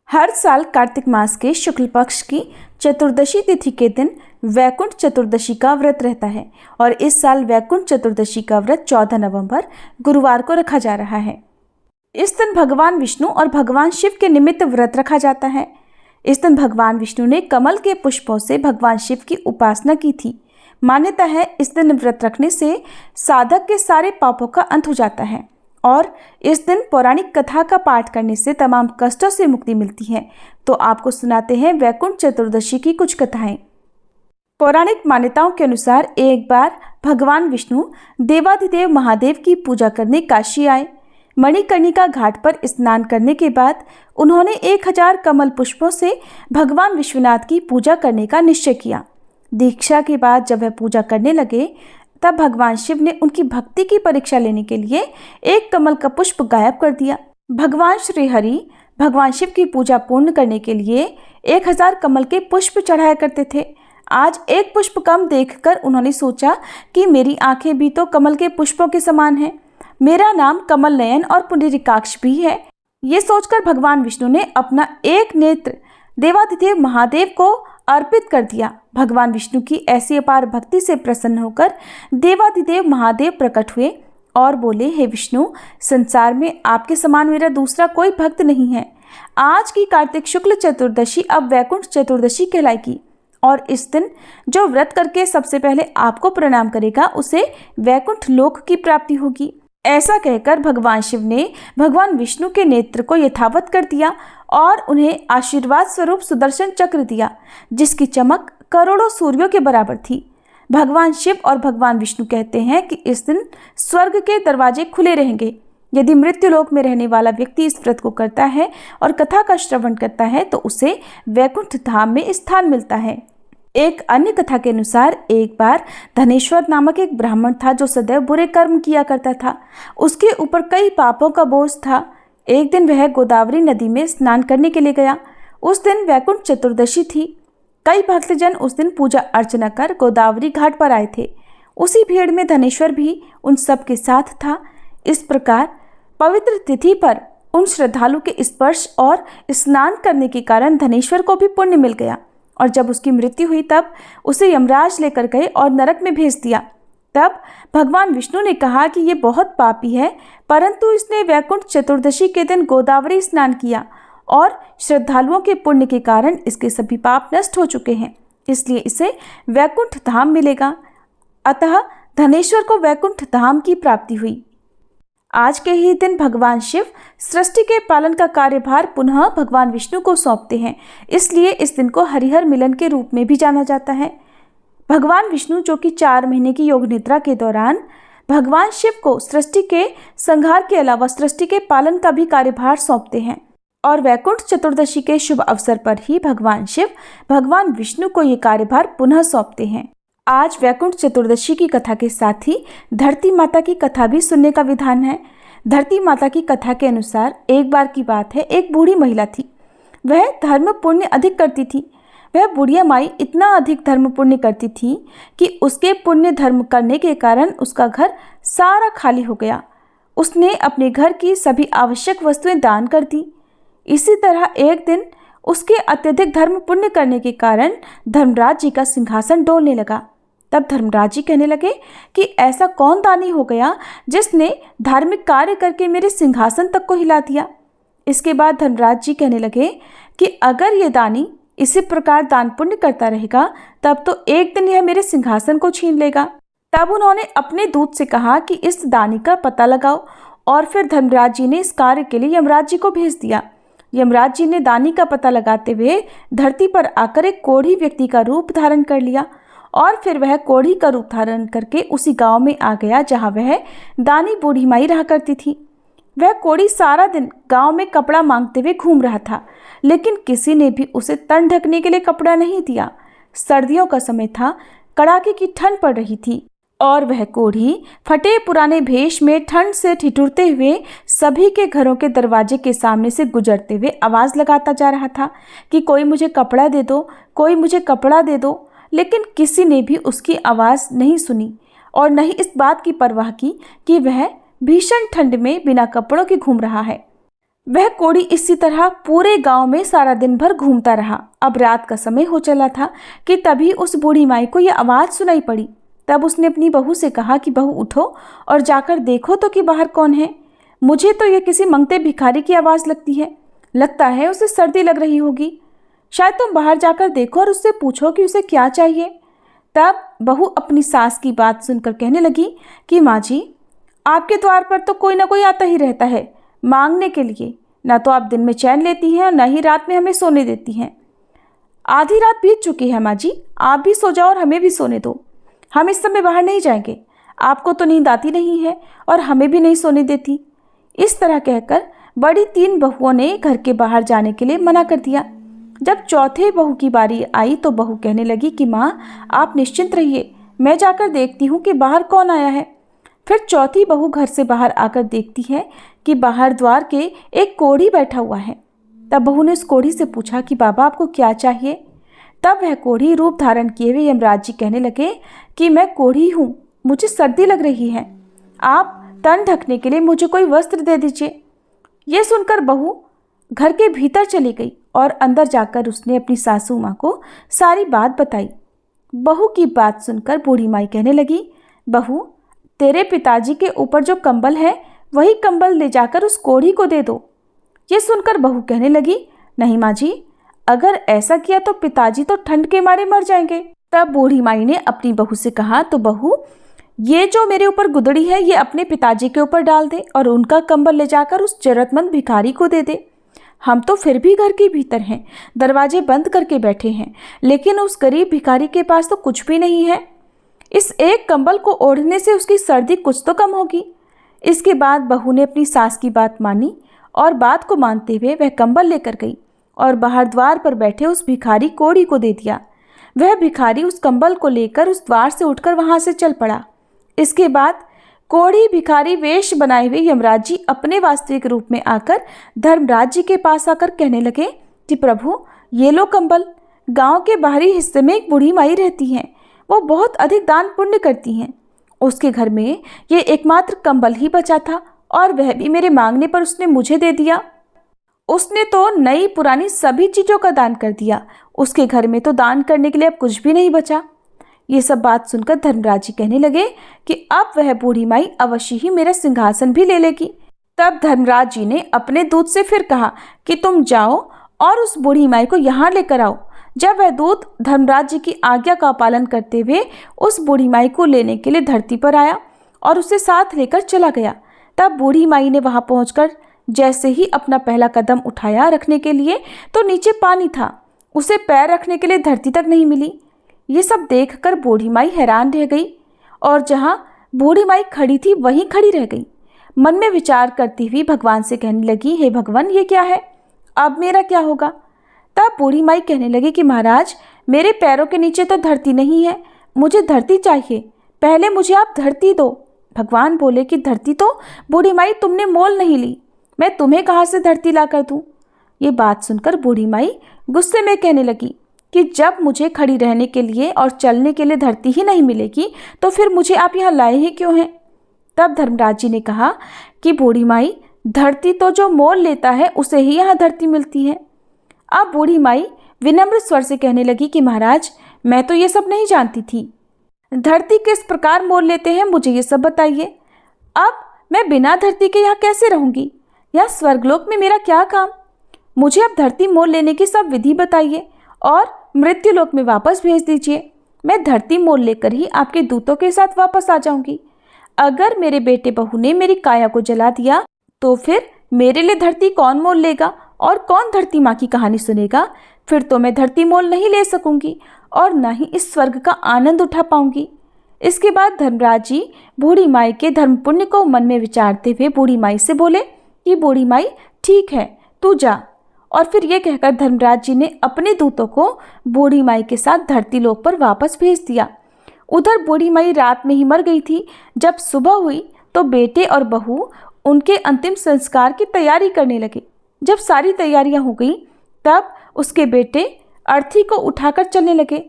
हर साल कार्तिक मास के शुक्ल पक्ष की चतुर्दशी तिथि के दिन वैकुंठ चतुर्दशी का व्रत रहता है और इस साल वैकुंठ चतुर्दशी का व्रत 14 नवंबर गुरुवार को रखा जा रहा है। इस दिन भगवान विष्णु और भगवान शिव के निमित्त व्रत रखा जाता है। इस दिन भगवान विष्णु ने कमल के पुष्पों से भगवान शिव की उपासना की थी। मान्यता है इस दिन व्रत रखने से साधक के सारे पापों का अंत हो जाता है और इस दिन पौराणिक कथा का पाठ करने से तमाम कष्टों से मुक्ति मिलती है। तो आपको सुनाते हैं वैकुंठ चतुर्दशी की कुछ कथाएं। पौराणिक मान्यताओं के अनुसार एक बार भगवान विष्णु देवाधिदेव महादेव की पूजा करने काशी आए। मणिकर्णिका घाट पर स्नान करने के बाद उन्होंने 1000 कमल पुष्पों से भगवान विश्वनाथ की पूजा करने का निश्चय किया। दीक्षा के बाद जब वह पूजा करने लगे तब भगवान शिव ने उनकी भक्ति की परीक्षा लेने के लिए एक कमल का पुष्प गायब कर दिया। भगवान श्री हरि भगवान शिव की पूजा पूर्ण करने के लिए 1000 कमल के पुष्प चढ़ाया करते थे। आज एक पुष्प कम देखकर उन्होंने सोचा कि मेरी आंखें भी तो कमल के पुष्पों के समान हैं। मेरा नाम कमल नयन और पुंडरीकाक्ष भी है। ये सोचकर भगवान विष्णु ने अपना एक नेत्र देवाधिदेव महादेव को अर्पित कर दिया। भगवान विष्णु की ऐसी अपार भक्ति से प्रसन्न होकर देवाधिदेव महादेव प्रकट हुए और बोले, हे विष्णु, संसार में आपके समान मेरा दूसरा कोई भक्त नहीं है। आज की कार्तिक शुक्ल चतुर्दशी अब वैकुंठ चतुर्दशी कहलाएगी और इस दिन जो व्रत करके सबसे पहले आपको प्रणाम करेगा उसे वैकुंठ लोक की प्राप्ति होगी। ऐसा कहकर भगवान शिव ने भगवान विष्णु के नेत्र को यथावत कर दिया और उन्हें आशीर्वाद स्वरूप सुदर्शन चक्र दिया, जिसकी चमक करोड़ों सूर्यों के बराबर थी। भगवान शिव और भगवान विष्णु कहते हैं कि इस दिन स्वर्ग के दरवाजे खुले रहेंगे। यदि मृत्युलोक में रहने वाला व्यक्ति इस व्रत को करता है और कथा का श्रवण करता है तो उसे वैकुंठ धाम में स्थान मिलता है। एक अन्य कथा के अनुसार एक बार धनेश्वर नामक एक ब्राह्मण था जो सदैव बुरे कर्म किया करता था। उसके ऊपर कई पापों का बोझ था। एक दिन वह गोदावरी नदी में स्नान करने के लिए गया। उस दिन वैकुंठ चतुर्दशी थी। कई भक्तजन उस दिन पूजा अर्चना कर गोदावरी घाट पर आए थे। उसी भीड़ में धनेश्वर भी उन सब के साथ था। इस प्रकार पवित्र तिथि पर उन श्रद्धालु के स्पर्श और स्नान करने के कारण धनेश्वर को भी पुण्य मिल गया और जब उसकी मृत्यु हुई तब उसे यमराज लेकर गए और नरक में भेज दिया। तब भगवान विष्णु ने कहा कि ये बहुत पापी है, परंतु इसने वैकुंठ चतुर्दशी के दिन गोदावरी स्नान किया और श्रद्धालुओं के पुण्य के कारण इसके सभी पाप नष्ट हो चुके हैं, इसलिए इसे वैकुंठ धाम मिलेगा। अतः धनेश्वर को वैकुंठ धाम की प्राप्ति हुई। आज के ही दिन भगवान शिव सृष्टि के पालन का कार्यभार पुनः भगवान विष्णु को सौंपते हैं, इसलिए इस दिन को हरिहर मिलन के रूप में भी जाना जाता है। भगवान विष्णु जो कि 4 महीने की योग निद्रा के दौरान भगवान शिव को सृष्टि के संहार के अलावा सृष्टि के पालन का भी कार्यभार सौंपते हैं और वैकुंठ चतुर्दशी के शुभ अवसर पर ही भगवान शिव भगवान विष्णु को ये कार्यभार पुनः सौंपते हैं। आज वैकुंठ चतुर्दशी की कथा के साथ ही धरती माता की कथा भी सुनने का विधान है। धरती माता की कथा के अनुसार एक बार की बात है, एक बूढ़ी महिला थी। वह धर्म पुण्य अधिक करती थी। वह बुढ़िया माई इतना अधिक धर्म पुण्य करती थी कि उसके पुण्य धर्म करने के कारण उसका घर सारा खाली हो गया। उसने अपने घर की सभी आवश्यक वस्तुएं दान कर दी। इसी तरह एक दिन उसके अत्यधिक धर्म पुण्य करने के कारण धर्मराज जी का सिंहासन डोलने लगा। तब धर्मराज जी कहने लगे कि ऐसा कौन दानी हो गया जिसने धार्मिक कार्य करके मेरे सिंहासन तक को हिला दिया। इसके बाद धर्मराज जी कहने लगे कि अगर ये दानी इसी प्रकार दान पुण्य करता रहेगा तब तो एक दिन यह मेरे सिंहासन को छीन लेगा। तब उन्होंने अपने दूत से कहा कि इस दानी का पता लगाओ और फिर धर्मराज जी ने इस कार्य के लिए यमराज जी को भेज दिया। यमराज जी ने दानी का पता लगाते हुए धरती पर आकर एक कोढ़ी व्यक्ति का रूप धारण कर लिया और फिर वह कोढ़ी का रूप धारण करके उसी गांव में आ गया जहां वह दानी बूढ़ी माई रहा करती थी। वह कोढ़ी सारा दिन गांव में कपड़ा मांगते हुए घूम रहा था, लेकिन किसी ने भी उसे तन ढकने के लिए कपड़ा नहीं दिया। सर्दियों का समय था, कड़ाके की ठंड पड़ रही थी और वह कोढ़ी फटे पुराने भेष में ठंड से ठिठुरते हुए सभी के घरों के दरवाजे के सामने से गुजरते हुए आवाज़ लगाता जा रहा था कि कोई मुझे कपड़ा दे दो, कोई मुझे कपड़ा दे दो। लेकिन किसी ने भी उसकी आवाज़ नहीं सुनी और न ही इस बात की परवाह की कि वह भीषण ठंड में बिना कपड़ों के घूम रहा है। वह कोढ़ी इसी तरह पूरे गांव में सारा दिन भर घूमता रहा। अब रात का समय हो चला था कि तभी उस बूढ़ी माई को यह आवाज़ सुनाई पड़ी। तब उसने अपनी बहू से कहा कि बहू उठो और जाकर देखो तो कि बाहर कौन है। मुझे तो यह किसी मंगते भिखारी की आवाज़ लगती है। लगता है उसे सर्दी लग रही होगी। शायद तुम बाहर जाकर देखो और उससे पूछो कि उसे क्या चाहिए। तब बहू अपनी सास की बात सुनकर कहने लगी कि माँ जी, आपके द्वार पर तो कोई ना कोई आता ही रहता है मांगने के लिए। ना तो आप दिन में चैन लेती हैं और न ही रात में हमें सोने देती हैं। आधी रात बीत चुकी है माँ जी, आप भी सो जाओ और हमें भी सोने दो। हम इस समय बाहर नहीं जाएंगे। आपको तो नींद आती नहीं है और हमें भी नहीं सोने देती। इस तरह कहकर बड़ी 3 बहुओं ने घर के बाहर जाने के लिए मना कर दिया। जब चौथे बहू की बारी आई तो बहू कहने लगी कि माँ, आप निश्चिंत रहिए, मैं जाकर देखती हूँ कि बाहर कौन आया है। फिर चौथी बहू घर से बाहर आकर देखती है कि बाहर द्वार के एक कोढ़ी बैठा हुआ है। तब बहू ने उस कोढ़ी से पूछा कि बाबा, आपको क्या चाहिए। तब वह कोढ़ी रूप धारण किए हुए यमराज जी कहने लगे कि मैं कोढ़ी हूँ, मुझे सर्दी लग रही है, आप तन ढकने के लिए मुझे कोई वस्त्र दे दीजिए। ये सुनकर बहू घर के भीतर चली गई और अंदर जाकर उसने अपनी सासू माँ को सारी बात बताई। बहू की बात सुनकर बूढ़ी माई कहने लगी, बहू, तेरे पिताजी के ऊपर जो कंबल है वही कंबल ले जाकर उस कोढ़ी को दे दो। ये सुनकर बहू कहने लगी, नहीं माँ जी, अगर ऐसा किया तो पिताजी तो ठंड के मारे मर जाएंगे। तब बूढ़ी माई ने अपनी बहू से कहा, तो बहू, ये जो मेरे ऊपर गुदड़ी है ये अपने पिताजी के ऊपर डाल दे और उनका कंबल ले जाकर उस जरूरतमंद भिखारी को दे दे। हम तो फिर भी घर के भीतर हैं, दरवाजे बंद करके बैठे हैं, लेकिन उस गरीब भिखारी के पास तो कुछ भी नहीं है। इस एक कंबल को ओढ़ने से उसकी सर्दी कुछ तो कम होगी। इसके बाद बहू ने अपनी सास की बात मानी और बात को मानते हुए वह कंबल लेकर गई और बाहर द्वार पर बैठे उस भिखारी कोढ़ी को दे दिया। वह भिखारी उस कंबल को लेकर उस द्वार से उठकर वहां से चल पड़ा। इसके बाद कोढ़ी भिखारी वेश बनाए हुए यमराज जी अपने वास्तविक रूप में आकर धर्मराज जी के पास आकर कहने लगे कि प्रभु, ये लो कंबल। गांव के बाहरी हिस्से में एक बूढ़ी माई रहती हैं, वो बहुत अधिक दान पुण्य करती हैं। उसके घर में ये एकमात्र कंबल ही बचा था और वह भी मेरे मांगने पर उसने मुझे दे दिया। उसने तो नई पुरानी सभी चीज़ों का दान कर दिया। उसके घर में तो दान करने के लिए अब कुछ भी नहीं बचा। ये सब बात सुनकर धर्मराज जी कहने लगे कि अब वह बूढ़ी माई अवश्य ही मेरा सिंहासन भी ले लेगी। तब धर्मराज जी ने अपने दूत से फिर कहा कि तुम जाओ और उस बूढ़ी माई को यहाँ लेकर आओ। जब वह दूत धर्मराज जी की आज्ञा का पालन करते हुए उस बूढ़ी माई को लेने के लिए धरती पर आया और उसे साथ लेकर चला गया। तब बूढ़ी माई ने वहां पहुंचकर जैसे ही अपना पहला कदम उठाया रखने के लिए तो नीचे पानी था, उसे पैर रखने के लिए धरती तक नहीं मिली। ये सब देखकर बूढ़ी माई हैरान रह गई और जहां बूढ़ी माई खड़ी थी वहीं खड़ी रह गई। मन में विचार करती हुई भगवान से कहने लगी, हे भगवान, ये क्या है, अब मेरा क्या होगा। तब बूढ़ी माई कहने लगी कि महाराज, मेरे पैरों के नीचे तो धरती नहीं है, मुझे धरती चाहिए, पहले मुझे आप धरती दो। भगवान बोले कि धरती तो बूढ़ी माई तुमने मोल नहीं ली, मैं तुम्हें कहाँ से धरती ला कर दूँ। ये बात सुनकर बूढ़ी माई गुस्से में कहने लगी कि जब मुझे खड़ी रहने के लिए और चलने के लिए धरती ही नहीं मिलेगी तो फिर मुझे आप यहाँ लाए ही क्यों हैं। तब धर्मराज जी ने कहा कि बूढ़ी माई, धरती तो जो मोल लेता है उसे ही यहाँ धरती मिलती है। अब बूढ़ी माई विनम्र स्वर से कहने लगी कि महाराज, मैं तो ये सब नहीं जानती थी, धरती किस प्रकार मोल लेते हैं मुझे ये सब बताइए। अब मैं बिना धरती के यहाँ कैसे रहूँगी, यहाँ स्वर्गलोक में मेरा क्या काम। मुझे अब धरती मोल लेने की सब विधि बताइए और मृत्युलोक में वापस भेज दीजिए। मैं धरती मोल लेकर ही आपके दूतों के साथ वापस आ जाऊंगी। अगर मेरे बेटे बहू ने मेरी काया को जला दिया तो फिर मेरे लिए धरती कौन मोल लेगा और कौन धरती माँ की कहानी सुनेगा। फिर तो मैं धरती मोल नहीं ले सकूंगी और न ही इस स्वर्ग का आनंद उठा पाऊंगी। इसके बाद धर्मराज जी बूढ़ी माई के धर्म पुण्य को मन में विचारते हुए बूढ़ी माई से बोले कि बूढ़ी माई, ठीक है, तू जा। और फिर ये कहकर धर्मराज जी ने अपने दूतों को बूढ़ी माई के साथ धरती लोक पर वापस भेज दिया। उधर बूढ़ी माई रात में ही मर गई थी। जब सुबह हुई तो बेटे और बहू उनके अंतिम संस्कार की तैयारी करने लगे। जब सारी तैयारियां हो गई तब उसके बेटे अर्थी को उठाकर चलने लगे।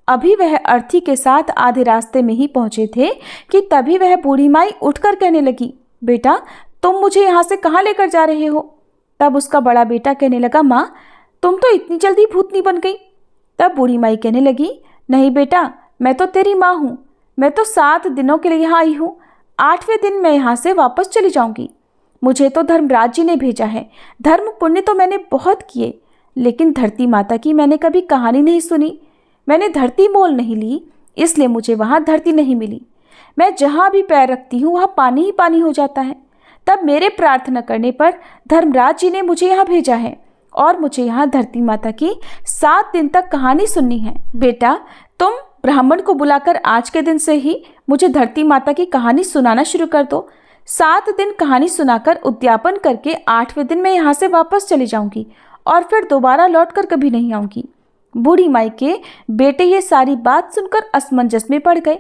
अभी वह अर्थी के साथ आधे रास्ते में ही पहुंचे थे कि तभी वह बूढ़ी माई उठकर कहने लगी, बेटा, तुम मुझे यहाँ से कहाँ लेकर जा रहे हो। तब उसका बड़ा बेटा कहने लगा, माँ तुम तो इतनी जल्दी भूतनी बन गई। तब बूढ़ी माई कहने लगी, नहीं बेटा, मैं तो तेरी माँ हूँ। मैं तो 7 दिनों के लिए यहाँ आई हूँ। 8वें दिन मैं यहाँ से वापस चली जाऊँगी। मुझे तो धर्मराज जी ने भेजा है। धर्म पुण्य तो मैंने बहुत किए, लेकिन धरती माता की मैंने कभी कहानी नहीं सुनी। मैंने धरती मोल नहीं ली, इसलिए मुझे वहाँ धरती नहीं मिली। मैं जहाँ भी पैर रखती हूँ वहाँ पानी ही पानी हो जाता है। तब मेरे प्रार्थना करने पर धर्मराज जी ने मुझे यहाँ भेजा है और मुझे यहाँ धरती माता की 7 दिन तक कहानी सुननी है। बेटा, तुम ब्राह्मण को बुलाकर आज के दिन से ही मुझे धरती माता की कहानी सुनाना शुरू कर दो। 7 दिन कहानी सुनाकर उद्यापन करके 8वें दिन मैं यहाँ से वापस चली जाऊँगी और फिर दोबारा लौट कर कभी नहीं आऊँगी। बूढ़ी माई के बेटे ये सारी बात सुनकर असमंजस में पड़ गए।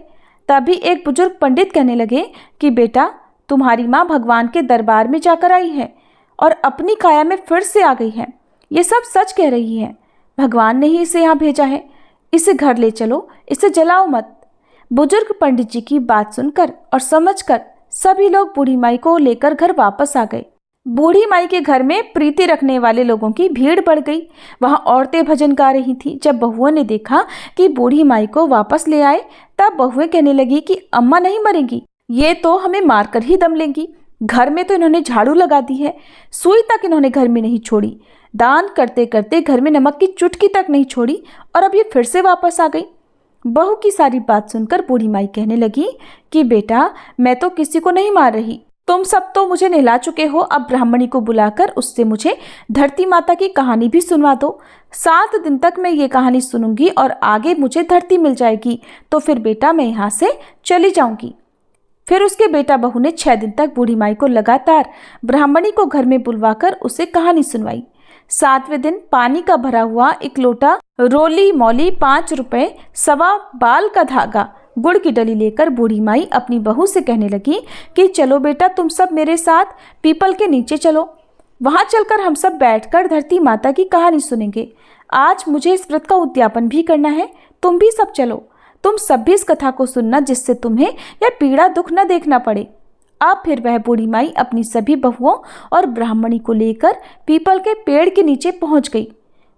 तभी एक बुजुर्ग पंडित कहने लगे कि बेटा, तुम्हारी माँ भगवान के दरबार में जाकर आई है और अपनी काया में फिर से आ गई है। ये सब सच कह रही है। भगवान ने ही इसे यहाँ भेजा है। इसे घर ले चलो, इसे जलाओ मत। बुजुर्ग पंडित जी की बात सुनकर और समझकर सभी लोग बूढ़ी माई को लेकर घर वापस आ गए। बूढ़ी माई के घर में प्रीति रखने वाले लोगों की भीड़ बढ़ गई। वहां औरतें भजन गा रही थीं। जब बहुओं ने देखा कि बूढ़ी माई को वापस ले आए, तब बहुएं कहने लगी कि अम्मा नहीं मरेंगी, ये तो हमें मारकर ही दम लेंगी। घर में तो इन्होंने झाड़ू लगा दी है, सुई तक इन्होंने घर में नहीं छोड़ी। दान करते करते घर में नमक की चुटकी तक नहीं छोड़ी और अब ये फिर से वापस आ गई। बहू की सारी बात सुनकर बूढ़ी माई कहने लगी कि बेटा, मैं तो किसी को नहीं मार रही। तुम सब तो मुझे नहला चुके हो। अब ब्राह्मणी को बुलाकर उससे मुझे धरती माता की कहानी भी सुनवा दो। 7 दिन तक मैं ये कहानी सुनूंगी और आगे मुझे धरती मिल जाएगी, तो फिर बेटा मैं यहाँ से चली जाऊंगी। फिर उसके बेटा बहू ने 6 दिन तक बूढ़ी माई को लगातार ब्राह्मणी को घर में बुलवाकर उसे कहानी सुनवाई। 7वें दिन पानी का भरा हुआ 1 लोटा रोली मौली, 5 रुपए, सवा बाल का धागा, गुड़ की डली लेकर बूढ़ी माई अपनी बहू से कहने लगी कि चलो बेटा, तुम सब मेरे साथ पीपल के नीचे चलो। वहां चलकर हम सब बैठकर धरती माता की कहानी सुनेंगे। आज मुझे इस व्रत का उद्यापन भी करना है, तुम भी सब चलो। तुम सब भी इस कथा को सुनना, जिससे तुम्हें यह पीड़ा दुख न देखना पड़े। अब फिर वह बूढ़ी माई अपनी सभी बहुओं और ब्राह्मणी को लेकर पीपल के पेड़ के नीचे पहुंच गई।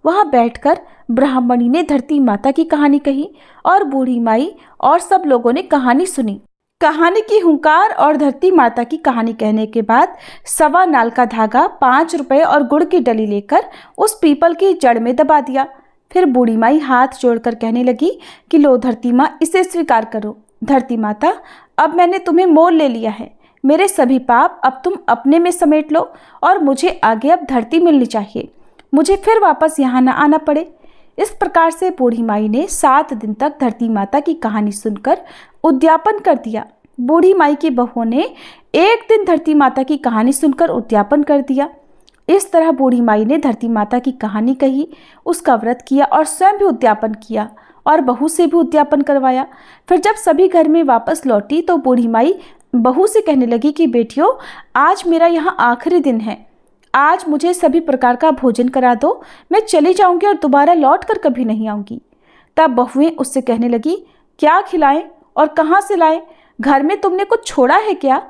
वहां बैठकर ब्राह्मणी ने धरती माता की कहानी कही और बूढ़ी माई और सब लोगों ने कहानी सुनी। कहानी की हुंकार और धरती माता की कहानी कहने के बाद सवा नाल का धागा, 5 रुपए और गुड़ की डली लेकर उस पीपल की जड़ में दबा दिया। फिर बूढ़ी माई हाथ जोड़कर कहने लगी कि लो धरती माँ, इसे स्वीकार करो। धरती माता, अब मैंने तुम्हें मोल ले लिया है। मेरे सभी पाप अब तुम अपने में समेट लो और मुझे आगे अब धरती मिलनी चाहिए। मुझे फिर वापस यहाँ न आना पड़े। इस प्रकार से बूढ़ी माई ने 7 दिन तक धरती माता की कहानी सुनकर उद्यापन कर दिया। बूढ़ी माई की बहुओं ने एक दिन धरती माता की कहानी सुनकर उद्यापन कर दिया। इस तरह बूढ़ी माई ने धरती माता की कहानी कही, उसका व्रत किया और स्वयं भी उद्यापन किया और बहू से भी उद्यापन करवाया। फिर जब सभी घर में वापस लौटी तो बूढ़ी माई बहू से कहने लगी कि बेटियों, आज मेरा यहाँ आखिरी दिन है। आज मुझे सभी प्रकार का भोजन करा दो, मैं चली जाऊंगी और दोबारा लौट कर कभी नहीं आऊंगी। तब बहुएं उससे कहने लगी, क्या खिलाएं और कहाँ से लाएं? घर में तुमने कुछ छोड़ा है क्या?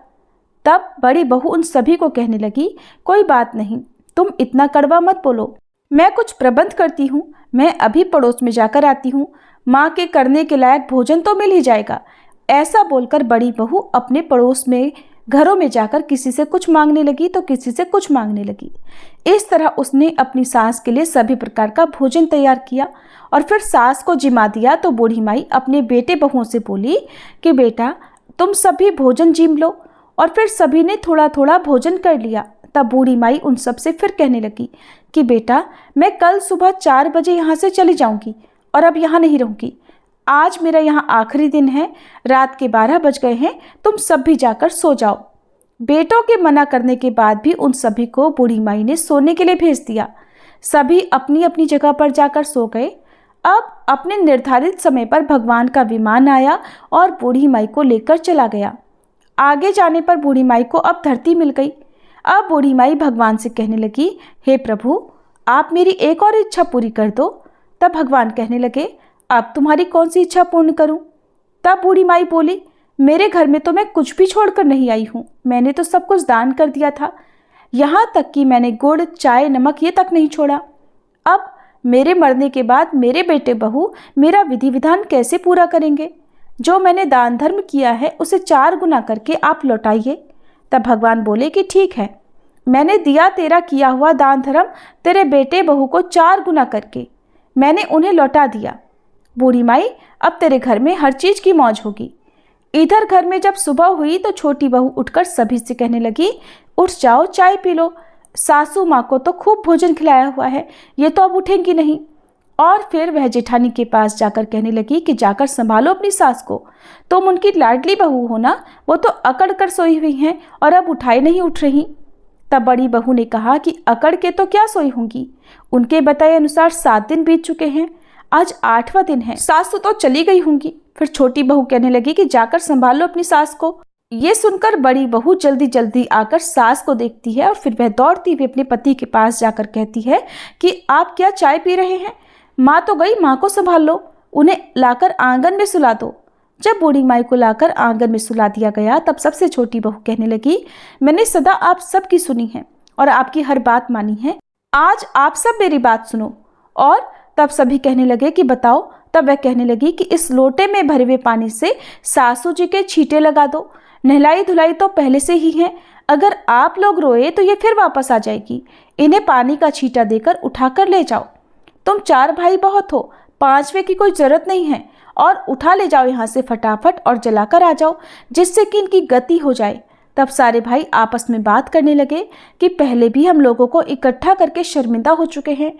तब बड़ी बहू उन सभी को कहने लगी, कोई बात नहीं, तुम इतना कड़वा मत बोलो। मैं कुछ प्रबंध करती हूँ, मैं अभी पड़ोस में जाकर आती हूँ। माँ के करने के लायक भोजन तो मिल ही जाएगा। ऐसा बोलकर बड़ी बहू अपने पड़ोस में घरों में जाकर किसी से कुछ मांगने लगी तो किसी से कुछ मांगने लगी। इस तरह उसने अपनी सास के लिए सभी प्रकार का भोजन तैयार किया और फिर सास को जिमा दिया। तो बूढ़ी माई अपने बेटे बहुओं से बोली कि बेटा, तुम सभी भोजन जिम लो। और फिर सभी ने थोड़ा थोड़ा भोजन कर लिया। तब बूढ़ी माई उन सब से फिर कहने लगी कि बेटा, मैं कल सुबह 4 बजे यहाँ से चली जाऊँगी और अब यहाँ नहीं रहूँगी। आज मेरा यहाँ आखिरी दिन है, रात के 12 बज गए हैं, तुम सब भी जाकर सो जाओ। बेटों के मना करने के बाद भी उन सभी को बूढ़ी माई ने सोने के लिए भेज दिया। सभी अपनी अपनी जगह पर जाकर सो गए। अब अपने निर्धारित समय पर भगवान का विमान आया और बूढ़ी माई को लेकर चला गया। आगे जाने पर बूढ़ी माई को अब धरती मिल गई। अब बूढ़ी माई भगवान से कहने लगी, हे प्रभु, आप मेरी एक और इच्छा पूरी कर दो। तब भगवान कहने लगे, अब तुम्हारी कौन सी इच्छा पूर्ण करूं? तब बूढ़ी माई बोली, मेरे घर में तो मैं कुछ भी छोड़कर नहीं आई हूं, मैंने तो सब कुछ दान कर दिया था, यहाँ तक कि मैंने गुड़, चाय, नमक ये तक नहीं छोड़ा। अब मेरे मरने के बाद मेरे बेटे बहू मेरा विधि विधान कैसे पूरा करेंगे? जो मैंने दान धर्म किया है उसे 4 गुना करके आप लौटाइए। तब भगवान बोले कि ठीक है, मैंने दिया तेरा किया हुआ दान धर्म तेरे बेटे बहू को 4 गुना करके मैंने उन्हें लौटा दिया। बूढ़ी माई, अब तेरे घर में हर चीज की मौज होगी। इधर घर में जब सुबह हुई तो छोटी बहू उठकर सभी से कहने लगी, उठ जाओ, चाय पी लो। सासू माँ को तो खूब भोजन खिलाया हुआ है, ये तो अब उठेंगी नहीं। और फिर वह जेठानी के पास जाकर कहने लगी कि जाकर संभालो अपनी सास को, तुम उनकी लाडली बहू हो ना, वो तो अकड़ कर सोई हुई हैं और अब उठाई नहीं उठ रही। तब बड़ी बहू ने कहा कि अकड़ के तो क्या सोई होंगी, उनके बताए अनुसार 7 दिन बीत चुके हैं, आज 8वां दिन है, सास तो चली गई होंगी। फिर छोटी बहू कहने लगी कि जाकर संभालो अपनी सास को। ये सुनकर बड़ी बहू जल्दी जल्दी आकर सास को देखती है और फिर वह दौड़ती हुई अपने पति के पास जाकर कहती है कि आप क्या चाय पी रहे हैं? माँ तो गई, माँ को संभाल लो, उन्हें लाकर आंगन में सुला दो। जब बूढ़ी माई को लाकर आंगन में सुला दिया गया तब सबसे छोटी बहू कहने लगी, मैंने सदा आप सबकी सुनी है और आपकी हर बात मानी है, आज आप सब मेरी बात सुनो। और तब सभी कहने लगे कि बताओ। तब वह कहने लगी कि इस लोटे में भरे हुए पानी से सासू जी के छींटे लगा दो, नहलाई धुलाई तो पहले से ही है, अगर आप लोग रोए तो ये फिर वापस आ जाएगी, इन्हें पानी का छींटा देकर उठाकर ले जाओ। तुम 4 भाई बहुत हो, 5वें की कोई जरूरत नहीं है, और उठा ले जाओ यहाँ से फटाफट और जलाकर आ जाओ, जिससे कि इनकी गति हो जाए। तब सारे भाई आपस में बात करने लगे कि पहले भी हम लोगों को इकट्ठा करके शर्मिंदा हो चुके हैं,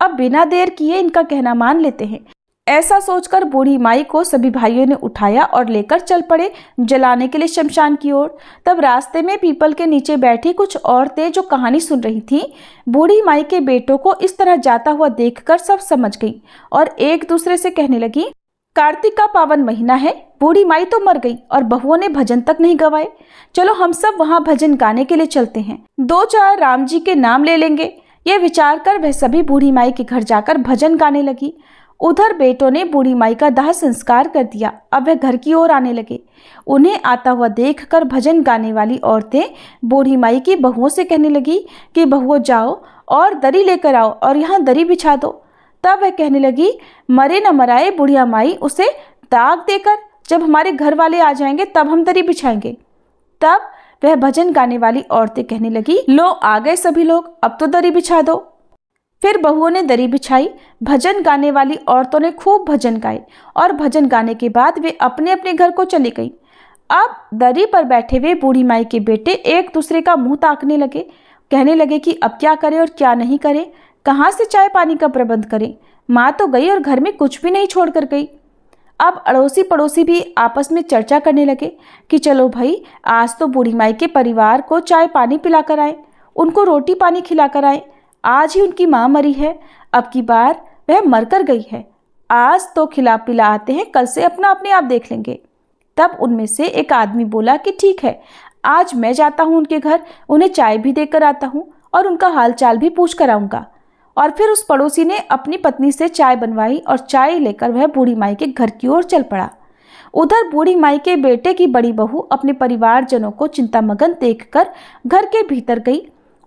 अब बिना देर किए इनका कहना मान लेते हैं। ऐसा सोचकर बूढ़ी माई को सभी भाइयों ने उठाया और लेकर चल पड़े जलाने के लिए शमशान की ओर। तब रास्ते में पीपल के नीचे बैठी कुछ औरतें जो कहानी सुन रही थीं, बूढ़ी माई के बेटों को इस तरह जाता हुआ देखकर सब समझ गई और एक दूसरे से कहने लगी, कार्तिक का पावन महीना है, बूढ़ी माई तो मर गई और बहुओं ने भजन तक नहीं गवाए, चलो हम सब वहां भजन गाने के लिए चलते हैं, 2-4 राम जी के नाम ले लेंगे। ये विचार कर वह सभी बूढ़ी माई के घर जाकर भजन गाने लगी। उधर बेटों ने बूढ़ी माई का दाह संस्कार कर दिया। अब वह घर की ओर आने लगे। उन्हें आता हुआ देखकर भजन गाने वाली औरतें बूढ़ी माई की बहुओं से कहने लगी कि बहुओं जाओ और दरी लेकर आओ और यहाँ दरी बिछा दो। तब वह कहने लगी, मरे न मराए बुढ़िया माई, उसे दाग देकर जब हमारे घर वाले आ जाएंगे तब हम दरी बिछाएंगे। तब वह भजन गाने वाली औरतें कहने लगी, लो आ गए सभी लोग, अब तो दरी बिछा दो। फिर बहुओं ने दरी बिछाई। भजन गाने वाली औरतों ने खूब भजन गाए और भजन गाने के बाद वे अपने अपने घर को चली गई। अब दरी पर बैठे हुए बूढ़ी माई के बेटे एक दूसरे का मुंह ताकने लगे, कहने लगे कि अब क्या करें और क्या नहीं करें, कहाँ से चाय पानी का प्रबंध करें, माँ तो गई और घर में कुछ भी नहीं छोड़ कर गई। अब अड़ोसी पड़ोसी भी आपस में चर्चा करने लगे कि चलो भाई, आज तो बूढ़ी माई के परिवार को चाय पानी पिलाकर आए, उनको रोटी पानी खिलाकर आए, आज ही उनकी माँ मरी है, अब की बार वह मरकर गई है, आज तो खिला पिला आते हैं, कल से अपना अपने आप देख लेंगे। तब उनमें से एक आदमी बोला कि ठीक है, आज मैं जाता हूँ उनके घर, उन्हें चाय भी देकर आता हूँ और उनका हाल चाल भी पूछ कर आऊँगा। और फिर उस पड़ोसी ने अपनी पत्नी से चाय बनवाई और चाय लेकर वह बूढ़ी माई के घर की ओर चल पड़ा। उधर बूढ़ी माई के बेटे की बड़ी बहू अपने परिवारजनों को चिंतामग्न देखकर घर के भीतर गई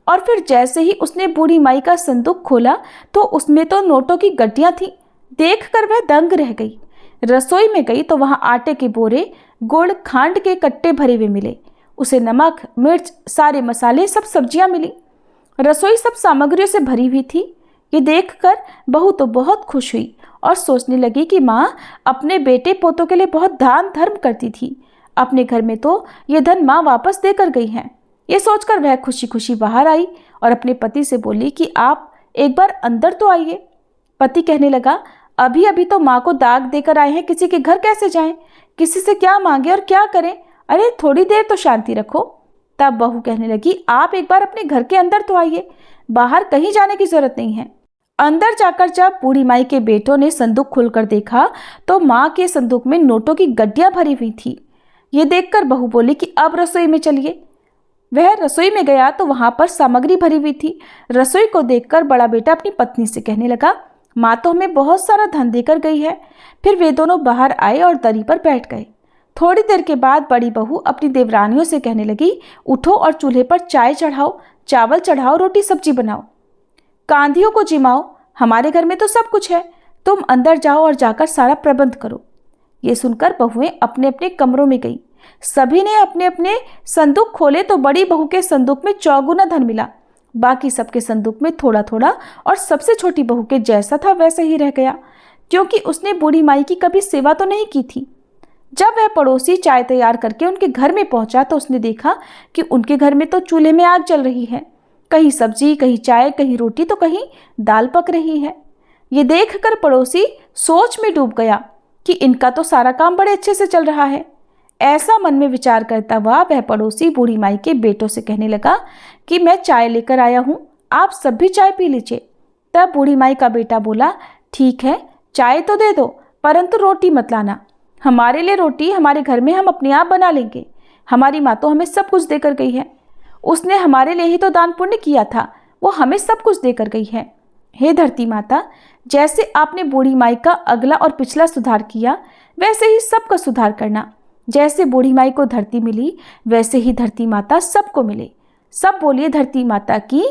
और फिर जैसे ही उसने बूढ़ी माई का संदूक खोला तो उसमें तो नोटों की गड्डियां थीं। देखकर वह दंग रह गई। रसोई में गई तो वहां आटे के बोरे, गुड़, खांड के कट्टे भरे हुए मिले। उसे नमक, मिर्च, सारे मसाले, सब सब्जियां मिली। रसोई सब सामग्रियों से भरी हुई थी। ये देखकर बहू तो बहुत खुश हुई और सोचने लगी कि माँ अपने बेटे पोतों के लिए बहुत दान धर्म करती थी, अपने घर में तो ये धन माँ वापस देकर गई हैं। ये सोचकर वह खुशी खुशी बाहर आई और अपने पति से बोली कि आप एक बार अंदर तो आइए। पति कहने लगा, अभी अभी तो माँ को दाग देकर आए हैं, किसी के घर कैसे जाएं, किसी से क्या मांगे और क्या करें, अरे थोड़ी देर तो शांति रखो। तब बहू कहने लगी, आप एक बार अपने घर के अंदर तो आइए, बाहर कहीं जाने की जरूरत नहीं है। अंदर जाकर जब बूढ़ी माई के बेटों ने संदूक खोलकर देखा तो माँ के संदूक में नोटों की गड्डियां भरी हुई थी। ये देखकर बहू बोली कि अब रसोई में चलिए। वह रसोई में गया तो वहां पर सामग्री भरी हुई थी। रसोई को देखकर बड़ा बेटा अपनी पत्नी से कहने लगा, माँ तो हमें बहुत सारा धन देकर गई है। फिर वे दोनों बाहर आए और दरी पर बैठ गए। थोड़ी देर के बाद बड़ी बहू अपनी देवरानियों से कहने लगी, उठो और चूल्हे पर चाय चढ़ाओ, चावल चढ़ाओ, रोटी सब्जी बनाओ, कांधियों को जिमाओ, हमारे घर में तो सब कुछ है, तुम अंदर जाओ और जाकर सारा प्रबंध करो। ये सुनकर बहुएं अपने अपने कमरों में गई। सभी ने अपने अपने संदूक खोले तो बड़ी बहू के संदूक में चौगुना धन मिला, बाकी सबके संदूक में थोड़ा थोड़ा, और सबसे छोटी बहू के जैसा था वैसे ही रह गया, क्योंकि उसने बूढ़ी माई की कभी सेवा तो नहीं की थी। जब वह पड़ोसी चाय तैयार करके उनके घर में पहुंचा तो उसने देखा कि उनके घर में तो चूल्हे में आग जल रही है, कहीं सब्जी, कहीं चाय, कहीं रोटी, तो कहीं दाल पक रही है। ये देखकर पड़ोसी सोच में डूब गया कि इनका तो सारा काम बड़े अच्छे से चल रहा है। ऐसा मन में विचार करता हुआ वह पड़ोसी बूढ़ी माई के बेटों से कहने लगा कि मैं चाय लेकर आया हूँ, आप सब भी चाय पी लीजिए। तब बूढ़ी माई का बेटा बोला, ठीक है, चाय तो दे दो, परंतु रोटी मत लाना। हमारे लिए रोटी हमारे घर में हम अपने आप बना लेंगे। हमारी माँ तो हमें सब कुछ देकर गई है, उसने हमारे लिए ही तो दान पुण्य किया था, वो हमें सब कुछ देकर गई है। हे धरती माता, जैसे आपने बूढ़ी माई का अगला और पिछला सुधार किया, वैसे ही सबका सुधार करना। जैसे बूढ़ी माई को धरती मिली, वैसे ही धरती माता सबको मिले। सब बोलिए धरती माता की